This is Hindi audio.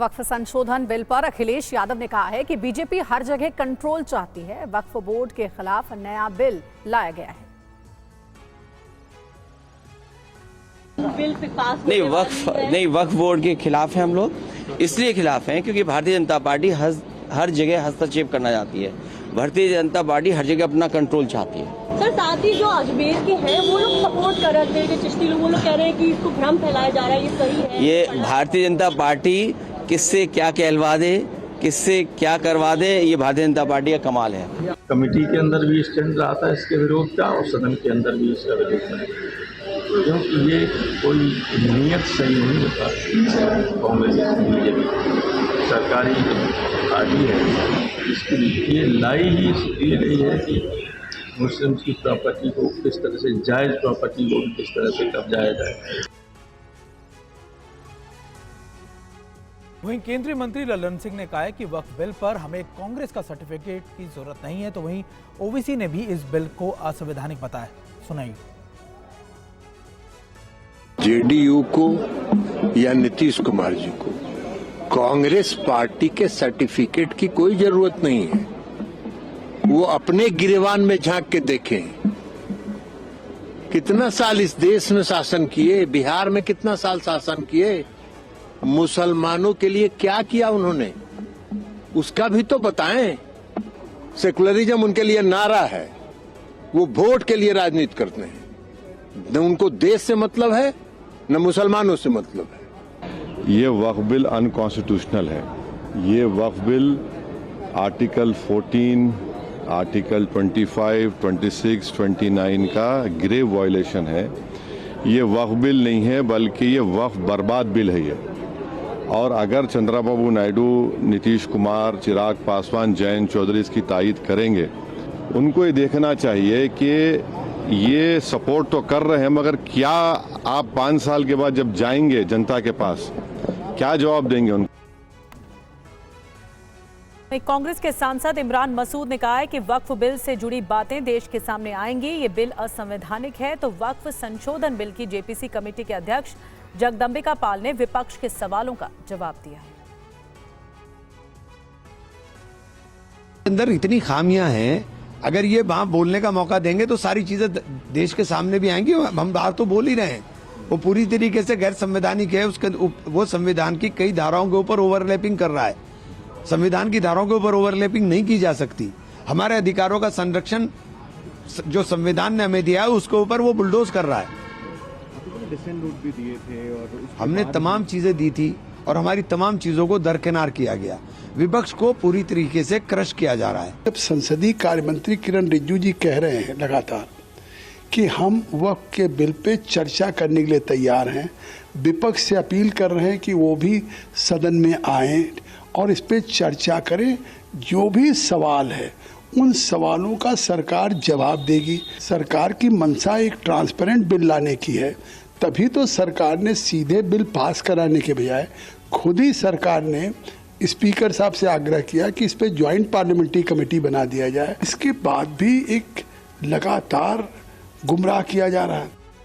वक्फ संशोधन बिल पर अखिलेश यादव ने कहा है कि बीजेपी हर जगह कंट्रोल चाहती है। वक्फ बोर्ड के खिलाफ नया बिल लाया गया है। बिल पे पास नहीं, वक्फ बोर्ड के खिलाफ है हम लोग। इसलिए खिलाफ हैं क्योंकि भारतीय जनता पार्टी हर जगह हस्तक्षेप करना चाहती है। भारतीय जनता पार्टी हर जगह अपना कंट्रोल चाहती है। सर, साथ ही जो अजमेर के हैं वो लोग सपोर्ट कर रहे थे, चिश्ती लोग, वो लोग कह रहे हैं कि इसको भ्रम फैलाया जा रहा है, ये सही है। ये भारतीय जनता पार्टी किससे क्या कहलवा दे, किससे क्या करवा दे, ये भारतीय जनता पार्टी का कमाल है। कमेटी के अंदर भी स्टैंड रहा था इसके विरोध का और सदन के अंदर भी इसका विरोध था, क्योंकि ये कोई नीयत सही नहीं होता। कांग्रेस बीजेपी सरकारी पार्टी है, इसकी ये लाई ही इसलिए गई है कि मुस्लिम की प्रॉपर्टी को किस तरह से, जायज़ प्रॉपर्टी को किस तरह से कब्जाया जाए। वहीं केंद्रीय मंत्री ललन सिंह ने कहा है कि वक्फ बिल पर हमें कांग्रेस का सर्टिफिकेट की जरूरत नहीं है। तो वहीं ओवीसी ने भी इस बिल को असंवैधानिक बताया। सुनाइए। जेडीयू को या नीतीश कुमार जी को कांग्रेस पार्टी के सर्टिफिकेट की कोई जरूरत नहीं है। वो अपने गिरेबान में झांक के देखें, कितना साल इस देश में शासन किए, बिहार में कितना साल शासन किए, मुसलमानों के लिए क्या किया उन्होंने, उसका भी तो बताएं। सेकुलरिज्म उनके लिए नारा है, वो वोट के लिए राजनीति करते हैं। न उनको देश से मतलब है न मुसलमानों से मतलब है। ये वक्फ बिल अनकॉन्स्टिट्यूशनल है। ये वक्फ बिल आर्टिकल 14, आर्टिकल 25, 26, 29 का ग्रेव वायलेशन है। ये वक्फ बिल नहीं है, बल्कि ये वक्फ बर्बाद बिल है ये। और अगर चंद्रबाबू नायडू, नीतीश कुमार, चिराग पासवान, जयंत चौधरी इसकी तायीद करेंगे, उनको ये देखना चाहिए कि ये सपोर्ट तो कर रहे हैं, मगर क्या आप 5 साल के बाद जब जाएंगे जनता के पास, क्या जवाब देंगे उनको? कांग्रेस के सांसद इमरान मसूद ने कहा है कि वक्फ बिल से जुड़ी बातें देश के सामने आएंगी। ये बिल असंवैधानिक है। तो वक्फ संशोधन बिल की जेपीसी कमेटी के अध्यक्ष जगदंबिका पाल ने विपक्ष के सवालों का जवाब दिया है। अंदर इतनी खामियां हैं, अगर ये वहां बोलने का मौका देंगे तो सारी चीजें देश के सामने भी आएंगी। हम बाहर तो बोल ही रहे हैं, वो पूरी तरीके से गैर संवैधानिक है। उसके वो संविधान की कई धाराओं के ऊपर ओवरलैपिंग कर रहा है। संविधान की धाराओं के ऊपर ओवरलैपिंग नहीं की जा सकती। हमारे अधिकारों का संरक्षण जो संविधान ने हमें दिया है उसके ऊपर वो बुलडोज कर रहा है। भी दिए थे और हमने तमाम चीजें दी थी और हमारी तमाम चीजों को दरकिनार किया गया। विपक्ष को पूरी तरीके से क्रश किया जा रहा है। जब संसदीय कार्य मंत्री किरण रिजिजू जी कह रहे हैं लगातार कि हम वक्फ के बिल पे चर्चा करने के लिए तैयार हैं, विपक्ष से अपील कर रहे हैं कि वो भी सदन में आए और इस पे चर्चा करें। जो भी सवाल है उन सवालों का सरकार जवाब देगी। सरकार की मंशा एक ट्रांसपेरेंट बिल लाने की है, तभी तो सरकार ने सीधे बिल पास कराने के बजाय खुद ही सरकार ने स्पीकर साहब से आग्रह किया कि इस पे ज्वाइंट पार्लियामेंट्री कमेटी बना दिया जाए। इसके बाद भी एक लगातार गुमराह किया जा रहा है।